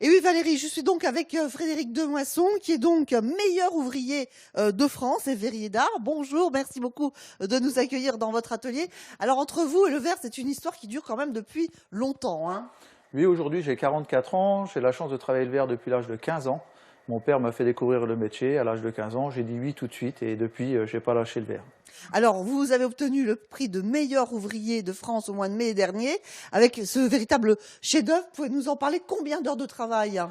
Et oui Valérie, je suis donc avec Frédéric Demoisson, qui est donc meilleur ouvrier de France et verrier d'art. Bonjour, merci beaucoup de nous accueillir dans votre atelier. Alors entre vous et le verre, c'est une histoire qui dure quand même depuis longtemps, hein. Oui, aujourd'hui j'ai 44 ans, j'ai la chance de travailler le verre depuis l'âge de 15 ans. Mon père m'a fait découvrir le métier à l'âge de 15 ans, j'ai dit oui tout de suite et depuis je n'ai pas lâché le verre. Alors, vous avez obtenu le prix de meilleur ouvrier de France au mois de mai dernier, avec ce véritable chef-d'œuvre. Vous pouvez nous en parler? Combien d'heures de travail?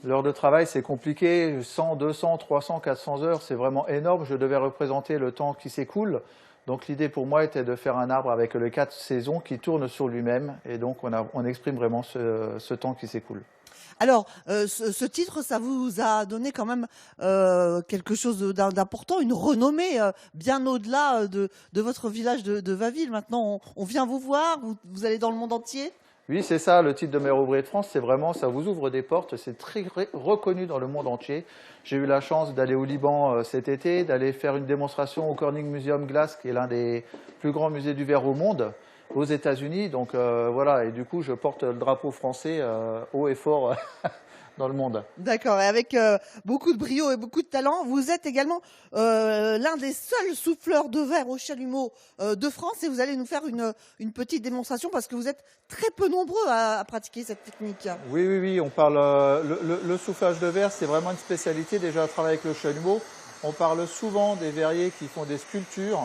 L'heure de travail c'est compliqué, 100, 200, 300, 400 heures, c'est vraiment énorme. Je devais représenter le temps qui s'écoule. Donc l'idée pour moi était de faire un arbre avec les 4 saisons qui tournent sur lui-même et donc on exprime vraiment ce temps qui s'écoule. Alors, ce titre, ça vous a donné quand même quelque chose d'important, une renommée bien au-delà de votre village de Waville. Maintenant, on vient vous voir, vous allez dans le monde entier? Oui, c'est ça, le titre de meilleur ouvrier de France, c'est vraiment, ça vous ouvre des portes, c'est très reconnu dans le monde entier. J'ai eu la chance d'aller au Liban cet été, d'aller faire une démonstration au Corning Museum Glass, qui est l'un des plus grands musées du verre au monde, aux États-Unis. Donc voilà, et du coup, je porte le drapeau français haut et fort dans le monde. D'accord, et avec beaucoup de brio et beaucoup de talent, vous êtes également l'un des seuls souffleurs de verre au chalumeau de France, et vous allez nous faire une petite démonstration parce que vous êtes très peu nombreux à pratiquer cette technique. Oui, oui, oui, on parle, le soufflage de verre, c'est vraiment une spécialité déjà à travailler avec le chalumeau. On parle souvent des verriers qui font des sculptures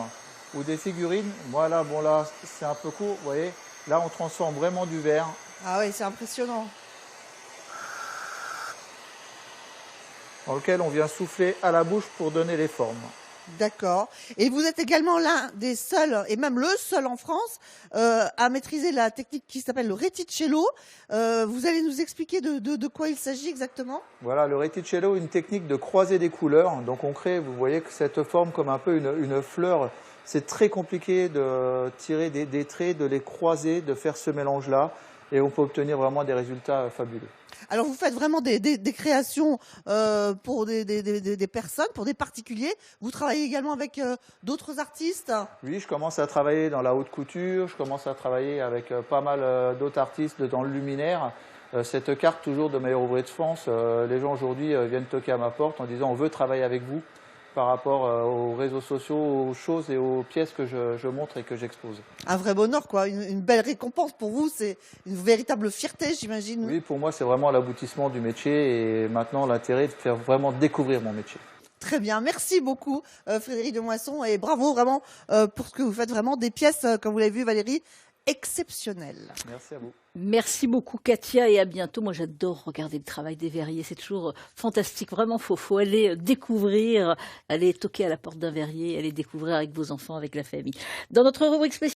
ou des figurines. Moi là, bon là, c'est un peu court, vous voyez. Là, on transforme vraiment du verre. Ah oui, c'est impressionnant. Dans lequel on vient souffler à la bouche pour donner les formes. D'accord. Et vous êtes également l'un des seuls, et même le seul en France, à maîtriser la technique qui s'appelle le reticello. Vous allez nous expliquer de quoi il s'agit exactement? Voilà, le reticello, une technique de croiser des couleurs. Donc on crée, vous voyez, que cette forme comme un peu une fleur. C'est très compliqué de tirer des traits, de les croiser, de faire ce mélange-là. Et on peut obtenir vraiment des résultats fabuleux. Alors vous faites vraiment des créations pour des personnes, pour des particuliers. Vous travaillez également avec d'autres artistes? Oui, je commence à travailler dans la haute couture, je commence à travailler avec pas mal d'autres artistes dans le luminaire. Cette carte toujours de meilleur ouvrier de France, les gens aujourd'hui viennent toquer à ma porte en disant on veut travailler avec vous par rapport aux réseaux sociaux, aux choses et aux pièces que je montre et que j'expose. Un vrai bonheur, quoi. Une belle récompense pour vous. C'est une véritable fierté, j'imagine. Oui, pour moi, c'est vraiment l'aboutissement du métier et maintenant l'intérêt de faire vraiment découvrir mon métier. Très bien, merci beaucoup Frédéric Demoisson, et bravo vraiment pour ce que vous faites, vraiment des pièces, comme vous l'avez vu Valérie, exceptionnelles. Merci à vous. Merci beaucoup Katia, et à bientôt. Moi j'adore regarder le travail des verriers, c'est toujours fantastique. Vraiment, faut aller découvrir, aller toquer à la porte d'un verrier, aller découvrir avec vos enfants, avec la famille. Dans notre rubrique spéciale,